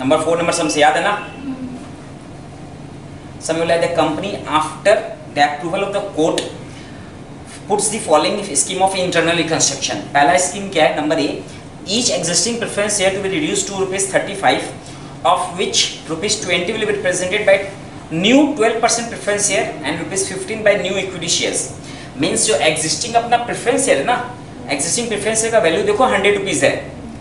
Number 4 number सम से याद है ना? सम बोला the company after the approval of the court puts the following scheme of internal reconstruction. पहला स्कीम क्या है? Number A, each existing preference share to be reduce to ₹35 of which ₹20 will be represented by new 12% preference share and ₹15 by new equity shares। Means जो existing अपना preference share है ना, existing preference share का value देखो ₹100 है,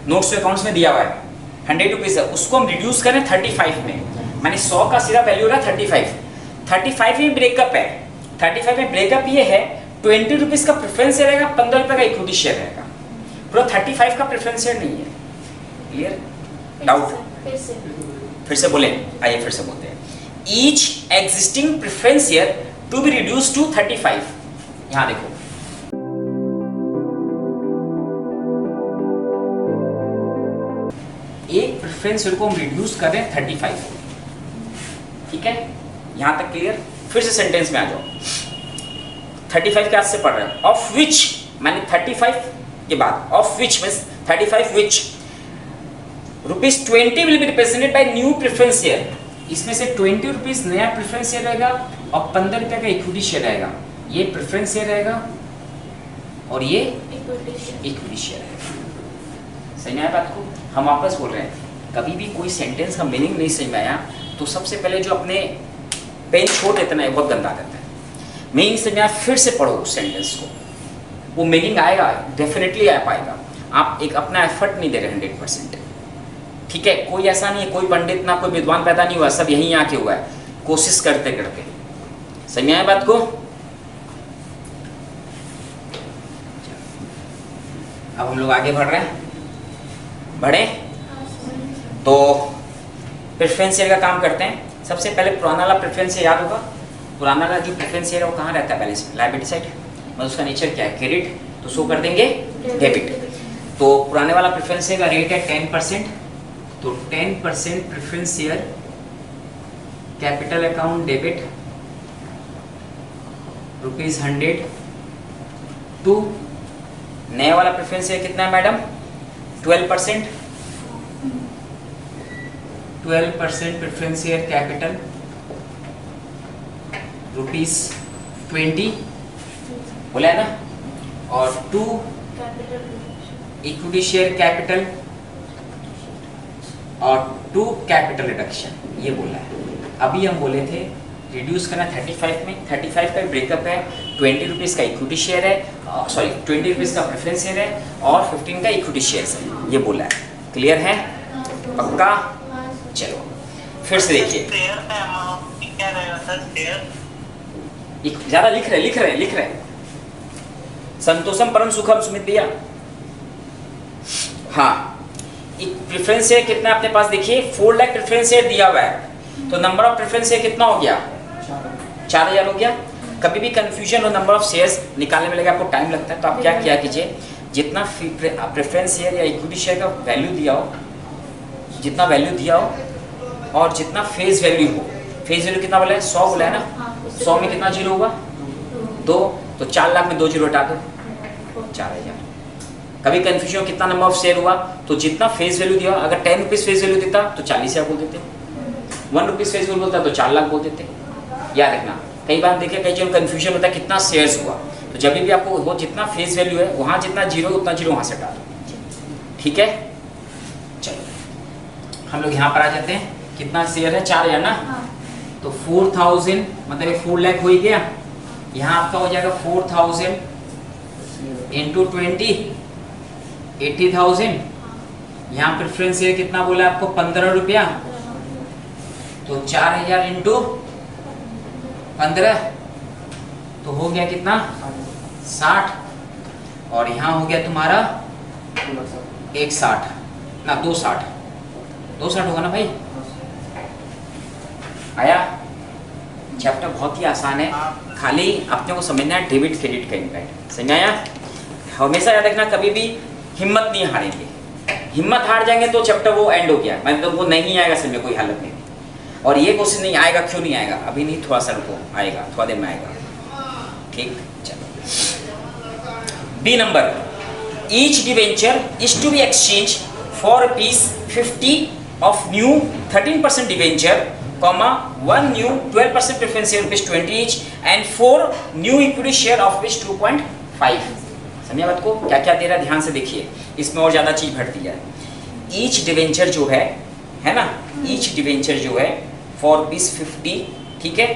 notes to accounts में दिया हुआ है ₹100 है, उसको हम रिड्यूस करें 35 में, माने 100 का सीधा वैल्यू रहा 35 में ब्रेकअप है। 35 में ब्रेकअप ये है ₹20 का प्रेफरेंस शेयर रहेगा, ₹15 का इक्विटी शेयर रहेगा, पूरा 35 का प्रेफरेंस शेयर नहीं है। क्लियर? डाउट? फिर से बोले, आइए फिर से बोलते हैं। Each existing preference share to be reduce to 35। यहां देखो, एक प्रेफरेंस शेयर को हम रिड्यूस कर रहे हैं 35। ठीक है, यहां तक क्लियर? फिर से सेंटेंस में आ जाओ। 35 के हाथ से पढ़ रहे हैं, ऑफ विच माने 35 के बाद, of which means 35 which ₹20 will be represented by new preference share। इसमें से ₹20 नया प्रेफरेंस शेयर रहेगा और ₹15 का इक्विटी शेयर रहेगा। ये प्रेफरेंस शेयर रहेगा और ये इक्विटी शेयर रहेगा। समझ में आया बात को? हम वापस बोल रहे हैं, कभी भी कोई सेंटेंस का मीनिंग नहीं समझ में आया तो सबसे पहले जो अपने पेन छोड़ देते ना, बहुत गंदा करता है। मीनिंग समझ में आया, फिर से पढ़ो उस सेंटेंस को, वो मीनिंग आएगा, डेफिनेटली आ पाएगा। आप एक अपना एफर्ट नहीं दे रहे 100%। ठीक है, कोई ऐसा नहीं है, कोई पंडित ना कोई विद्वान पैदा नहीं हुआ, सब यहीं आके हुआ है, कोशिश करते करते। समझ में आया बात को? अब हम लोग आगे बढ़ रहे हैं, बढ़े तो प्रेफरेंस शेयर का काम करते हैं। सबसे पहले पुराना वाला प्रेफरेंस शेयर याद होगा। पुराना वाला जो प्रेफरेंस शेयर है वो कहाँ रहता है? पहले से लायबिलिटी साइड, मतलब उसका नेचर क्या है? क्रेडिट, तो शो कर देंगे डेबिट। तो पुराने वाला प्रेफरेंस शेयर का रेट है 10%, तो 10% preference share capital account debit ₹100 to नया वाला प्रेफरेंस शेयर कितना है मैडम? 12%। 12% प्रेफरेंस शेयर कैपिटल ₹20 बोला है ना, और 2 इक्विटी शेयर कैपिटल और 2 कैपिटल रिडक्शन, ये बोला है। अभी हम बोले थे रिड्यूस करना 35 में, 35 का ब्रेकअप है, ₹20 का इक्विटी शेयर है, सॉरी ₹20 का प्रेफरेंस शेयर है और 15 का इक्विटी शेयर है, ये बोला है। क्लियर है? पक्का? चलो फिर से देखिए, ज्यादा लिख रहे संतोषम परम सुखम सुमित भैया। हाँ, एक प्रेफरेंस शेयर कितना अपने पास देखिए, 4 लाख प्रेफरेंस शेयर दिया हुआ है, तो नंबर ऑफ प्रेफरेंस शेयर कितना हो गया? 4000 हो गया। कभी भी कंफ्यूजन हो नंबर ऑफ शेयर्स निकालने में लगे, आपको टाइम लगता है, तो आप क्या किया कीजिए, जितना प्रेफरेंस शेयर या इक्विटी शेयर का वैल्यू दिया हो, जितना वैल्यू दिया हो और जितना फेस वैल्यू हो, फेस वैल्यू कितना बोला है? 100 बोला है ना, 100 में कितना जीरो होगा? 2, तो 4 लाख में 2 जीरो हटा दो, 4000। कभी कंफ्यूजन हो कितना नंबर ऑफ शेयर हुआ, तो जितना फेस वैल्यू दिया, अगर ₹10 फेस वैल्यू देता तो 40,000 बोल देते, ₹1 फेस वैल्यू बोलता तो 4 लाख बोल देते। याद रखना, कई बार देखिए कई जगह कंफ्यूजन होता है कितना शेयर्स हुआ, तो जब भी आपको वो जितना फेस वैल्यू है वहाँ जितना जीरो उतना जीरो वहाँ से डालो। ठीक है, चलो हम लोग यहाँ पर आ जाते हैं। कितना शेयर है? 4000 ना, तो 4000 मतलब 4 लाख हो ही गया। यहाँ आपका हो जाएगा 4000 इंटू 20, 80,000। यहाँ प्रेफरेंस शेयर कितना बोला आपको? ₹15, तो 4000 इंटू 15 तो हो गया कितना? 60। और यहाँ हो गया तुम्हारा 160 ना 260 होगा ना भाई? आया? चैप्टर बहुत ही आसान है, खाली अपने को समझना है डेबिट क्रेडिट का इम्पैक्ट। समझ आया? हमेशा याद रखना, कभी भी हिम्मत नहीं हारेंगे। हिम्मत हार जाएंगे तो चैप्टर वो एंड हो गया, मतलब वो नहीं आएगा समझ में कोई हालत नहीं। और ये क्वेश्चन नहीं आएगा, क्यों नहीं आएगा? अभी नहीं, थोड़ा सा रुको, आएगा, थोड़ा देर में आएगा। ठीक, चलो। B number, each debenture is to be exchange for ₹50 of new 13% debenture, comma 1 new 12% preference share rupees 20 each and 4 new equity share of which 2.5. समझिए बात को, क्या क्या दे रहा है ध्यान से देखिए, इसमें और ज़्यादा चीज़ भरती है. ईच डिवेंचर जो है ना, ईच डिवेंचर जो है फॉर रुपीज़ 50, ठीक है.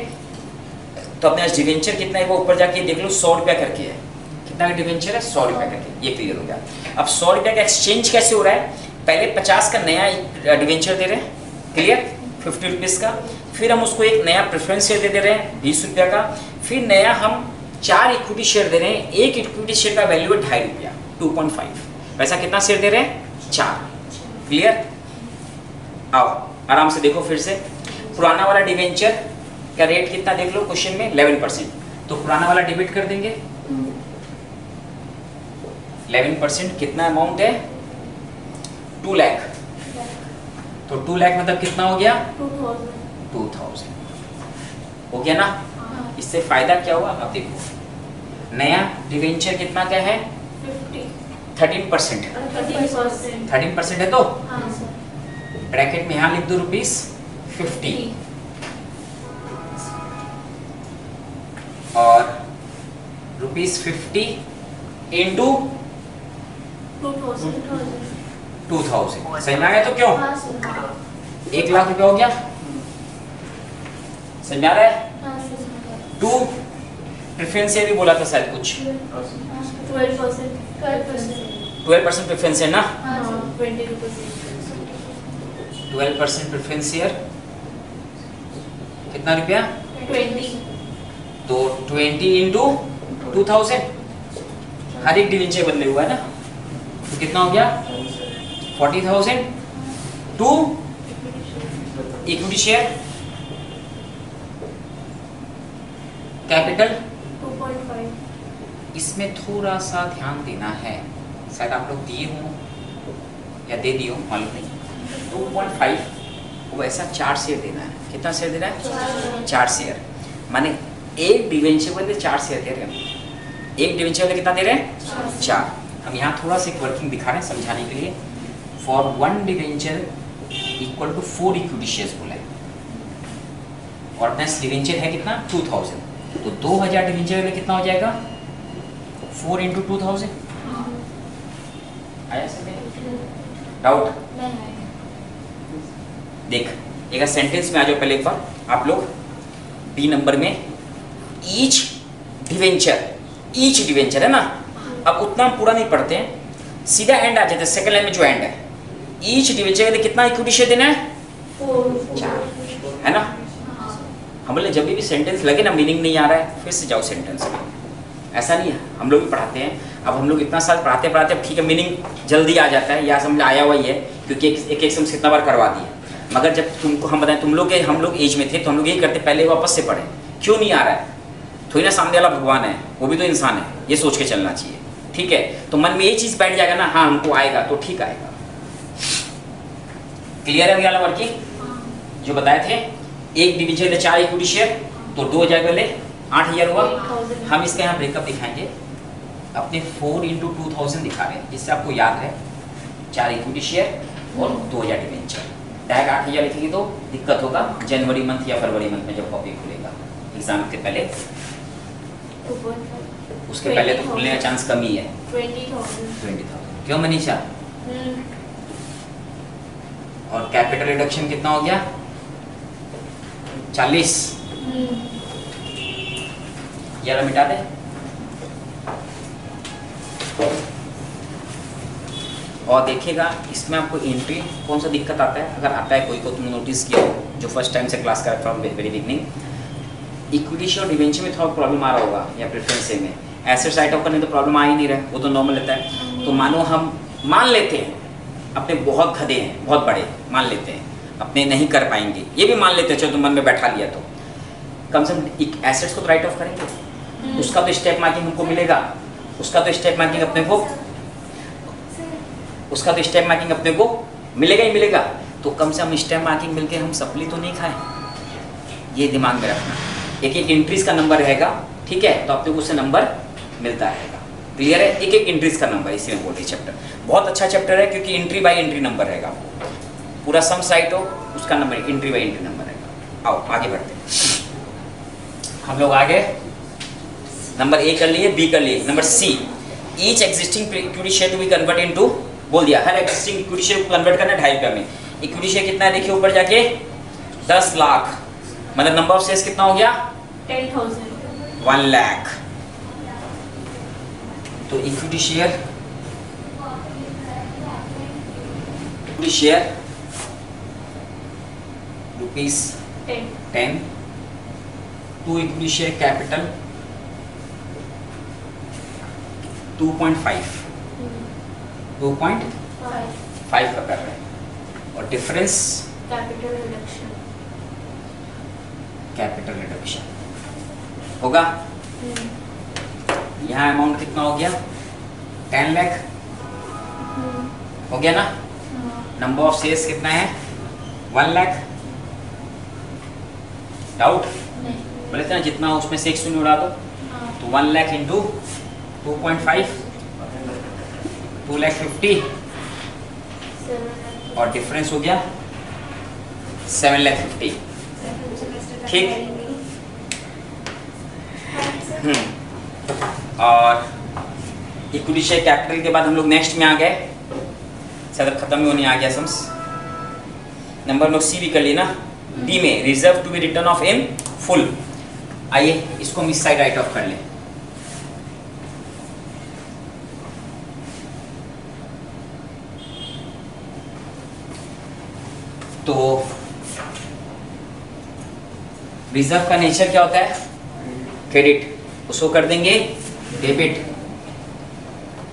तो अपने डिवेंचर कितना है वो ऊपर जाके देख लो, 100 रुपया करके है. कितना का डिवेंचर है? 100 रुपया करके. ये क्लियर हो गया. अब 100 रुपया का एक्सचेंज कैसे हो रहा है? पहले 50 का नया डिवेंचर दे रहे हैं, क्लियर, 50 रुपीज़ का. फिर हम उसको एक नया प्रेफरेंस शेयर दे रहे हैं 20 रुपया का. फिर नया हम 4 इक्विटी शेयर दे रहे हैं. एक इक्विटी शेयर का वैल्यू है 2.5 रुपया, 2.5. पैसा कितना शेयर दे रहे हैं? 4. क्लियर. आओ आराम से देखो फिर से. पुराना वाला डिवेंचर का रेट कितना देख लो क्वेश्चन में, 11%. तो पुराना वाला डेबिट कर देंगे. 11% कितना अमाउंट है? 2 लाख. तो 2 लाख मतलब कितना हो गया? 2000 हो गया ना. इससे फायदा क्या हुआ? अब देखो, नया डिवेंचर कितना क्या है? 13%. 13% है तो ब्रैकेट में यहाँ लिख दो ₹50 और ₹50 इंटू 2000. सही में आ गया तो क्यों? 1 लाख रुपया हो गया. समझ आ रहा है? 2 प्रेफरेंस भी बोला था शायद कुछ. 12% प्रेफरेंस है ना. 12% प्रेफरेंस शेयर कितना रुपया? 20. तो 20 इंटू 2000 हर एक डिवेंचर बदले हुआ है ना. तो कितना हो गया? 40,000. 2 इक्विटी शेयर कैपिटल 2.5. इसमें थोड़ा सा ध्यान देना है, शायद आप लोग दिए हो या दे दिए हो मालूम नहीं. 2.5 वो ऐसा 4 शेयर देना है. कितना शेयर देना है? 4 शेयर. माने एक डिवेंचर वाले 4 शेयर दे रहे हैं. एक डिवेंचर वाले कितना दे रहे हैं? 4. हम यहाँ थोड़ा सा एक वर्किंग दिखा रहे हैं समझाने के लिए. For 1 debenture equal to 4 equity shares बोला है और अपना डिवेंचर है कितना? 2000. तो 2000 डिवेंचर वाले कितना हो जाएगा? 4 इंटू 2000. आया समझ? डाउट? देख एक सेंटेंस में आ जाओ पहले एक बार आप लोग. बी नंबर में ईच डिवेंचर है ना. अब उतना हम पूरा नहीं पढ़ते हैं, सीधा एंड आ जाता है. सेकंड लाइन में जो एंड है, ईच डिवेंचर के कितना इक्विटी शेयर देना है? 4 है ना. हम बोले जब भी सेंटेंस लगे ना मीनिंग नहीं आ रहा है फिर से जाओ सेंटेंस में. ऐसा नहीं है, हम लोग भी पढ़ाते हैं. अब हम लोग इतना साल पढ़ाते अब ठीक है मीनिंग जल्दी आ जाता है या समझ आया हुआ ही है क्योंकि एक समझ कितना बार करवा दिए. मगर जब तुमको हम बताएं, हम लोग एज में थे तो हम लोग यही करते, पहले वापस से पढ़ें. क्यों नहीं आ रहा है? थोड़ी ना सामने वाला भगवान है, वो भी तो इंसान है, ये सोच के चलना चाहिए. ठीक है, तो मन में ये चीज़ बैठ जाएगा ना, हाँ हमको आएगा तो ठीक आएगा. क्लियर है भैया वाला वर्किंग जो बताए थे. एक डिविजन में 4 इक्विटी शेयर तो 2000 वाले 8000 हुआ. हम इसका यहाँ ब्रेकअप दिखाएंगे. अपने 4 इंटू 2000 दिखा रहे हैं जिससे आपको याद है 4 इक्विटी शेयर और 2000 डिवेंचर. डायरेक्ट 8000 लिखेंगे तो दिक्कत होगा जनवरी मंथ या फरवरी मंथ में जब कॉपी खुलेगा एग्जाम के पहले. 2.5. उसके पहले तो खुलने का चांस कम ही है. 20,000. क्यों मनीषा? और कैपिटल रिडक्शन कितना हो गया? 40. ये मिटा दे. और देखिएगा इसमें आपको एंट्री कौन सा दिक्कत आता है, अगर आता है कोई को तुमने नोटिस किया हो जो फर्स्ट टाइम से क्लास कर from very beginning. Equity share और डिवेंचर में थोड़ा प्रॉब्लम आ रहा होगा या प्रेफरेंस में. एसेट्स राइट ऑफ करने तो प्रॉब्लम आ ही नहीं रहा, वो तो नॉर्मल रहता है. तो मानो हम मान लेते हैं अपने बहुत गधे हैं, बहुत बड़े मान लेते हैं, अपने नहीं कर पाएंगे, ये भी मान लेते हैं. चलो तुम मन में बैठा लिया तो कम से कम एसेट्स को तो राइट ऑफ करेंगे. उसका तो स्टेप मार्किंग हमको मिलेगा, उसका तो स्टेप मार्किंग अपने को मिलेगा ही मिलेगा. तो कम से कम स्टेप मार्किंग मिलके हम सप्ली तो नहीं खाएं, ये दिमाग में रखना. एक एंट्रीज का नंबर रहेगा, ठीक है, तो आपको उससे नंबर मिलता रहेगा. क्लियर है? एक एंट्रीज का नंबर इसी में बोल रही चैप्टर. बहुत अच्छा चैप्टर है क्योंकि एंट्री बाय एंट्री नंबर रहेगा आपको. पूरा सम्स राइट हो उसका number entry by entry number आएगा। आओ आगे बढ़ते हैं हम लोग। आगे नंबर ए कर लिए, बी कर लिए, number C, each existing equity share to be convert into, बोल दिया हर एग्जिस्टिंग इक्विटी शेयर को कन्वर्ट करना 2.5 रुपये में। इक्विटी शेयर कितना है देखिए ऊपर जाके 10 लाख, मतलब नंबर ऑफ शेयर्स कितना हो गया 10,000 1 लाख। तो equity share rupees 10, to equity share capital 2.5 का कर रहे हैं और डिफरेंस कैपिटल रिडक्शन होगा। यहाँ अमाउंट कितना हो गया 10 लाख हो गया ना। नंबर ऑफ शेयर्स कितना है 1 लाख। डाउट बोले थे ना जितना उसमें से 1 शून्य उड़ा दो तो 1 लाख इंटू 2.5 2,50,000 और डिफरेंस हो गया 7,50,000। ठीक। और इक्विटी शेयर कैपिटल के बाद हम लोग नेक्स्ट में आ गए, शायद खत्म ही होने आ गया सम्स। नंबर लोग सी भी कर लिए ना। डी में reserve to be return of in full. आइए इसको हम इस साइड राइट ऑफ कर लें। तो रिजर्व का नेचर क्या होता है क्रेडिट, उसको कर देंगे debit.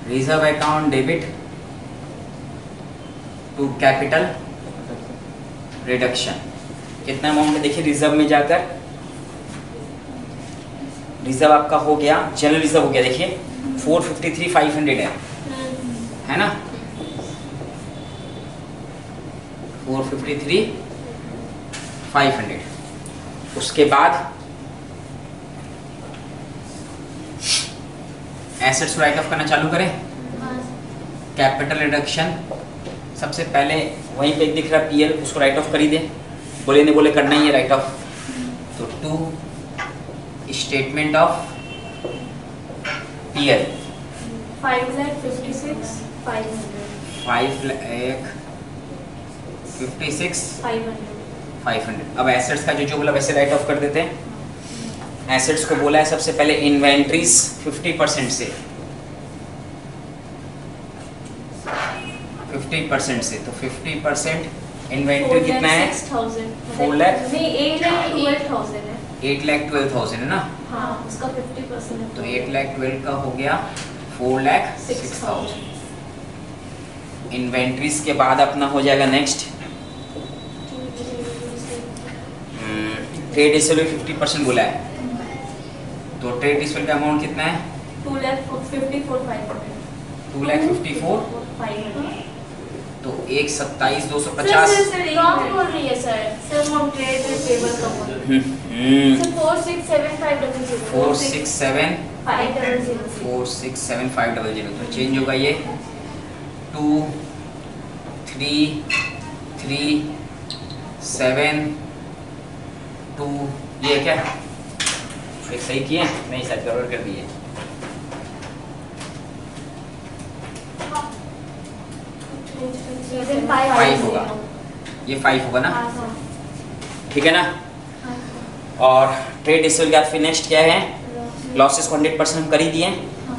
Reserve account debit to capital reduction. कितना अमाउंट है देखिए रिजर्व में जाकर, रिजर्व आपका हो गया, जनरल रिजर्व हो गया देखिए 453,500 है ना। 453,500। उसके बाद एसेट्स राइट ऑफ करना चालू करें। कैपिटल रिडक्शन सबसे पहले वहीं पे दिख रहा पीएल, उसको राइट ऑफ कर ही दे, बोले नहीं बोले करना ही है राइट ऑफ। तो टू स्टेटमेंट ऑफ पीएल 5,56,500। अब एसेट्स का जो बोला वैसे राइट ऑफ कर देते हैं। एसेट्स को बोला है सबसे पहले इन्वेंट्रीज 50% से, 50% से, तो 50% इन्वेंट्री कितना है 4 लाख 8,12,000 है ना। हाँ, उसका 50% है। तो 8,12,000 का हो गया 4,06,000। इन्वेंट्रीज के बाद अपना हो जाएगा नेक्स्ट ट्रेड रिसीवेबल 50% बोला है, तो ट्रेड रिसीवेबल का अमाउंट कितना है 2,54,500। 2,54,500। तो 1,27,250। रॉन्ग बोल रही है सर हम ट्रेड रिसीवेबल का बोल रहे हैं। सर 4,67,500 4,67,500 तो चेंज होगा ये 2, 3, 3, 7, 2। ये क्या एक सही किए नहीं शायद गड़बड़ कर दिए। फाइव होगा, ये 5 होगा ना, ठीक है ना। और ट्रेड रिसीवेबल के बाद फिर नेक्स्ट क्या है लॉसेस को 100% हम कर ही दिए।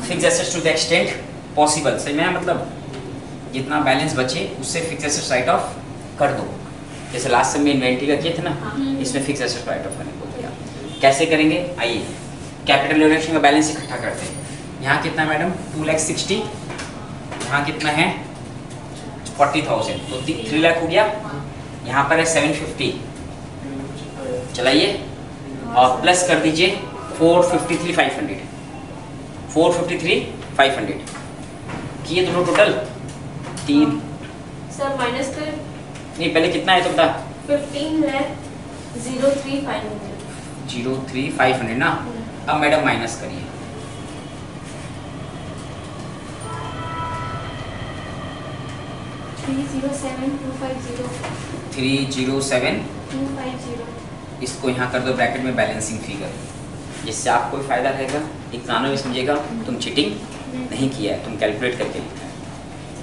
Fix assets to the extent possible, सही में मतलब जितना बैलेंस बचे उससे फिक्स एसेट्स राइट ऑफ कर दो। जैसे लास्ट समय इन्वेंट्री का किया था ना, इसमें फिक्स एसेट्स राइट ऑफ करने को दिया। कैसे करेंगे आइए, कैपिटल रिडक्शन का बैलेंस इकट्ठा करते हैं। यहाँ कितना मैडम 2,60,000, यहाँ कितना है 40,000, तो 3 लाख हो गया। यहाँ पर है 750, चलाइए और प्लस कर दीजिए 453,500। 453,500 किए दोनों टोटल 3। सर माइनस कर नहीं पहले कितना है तो बता 15,03,500। 03,500 ना। अब मैडम माइनस करिए, 307250 250 इसको यहाँ कर दो ब्रैकेट में बैलेंसिंग फिगर, जिससे आपको भी फायदा रहेगा, एग्जाम में भी समझेगा तुम चीटिंग नहीं किया है, तुम कैलकुलेट करके लिखा है।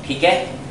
ठीक है।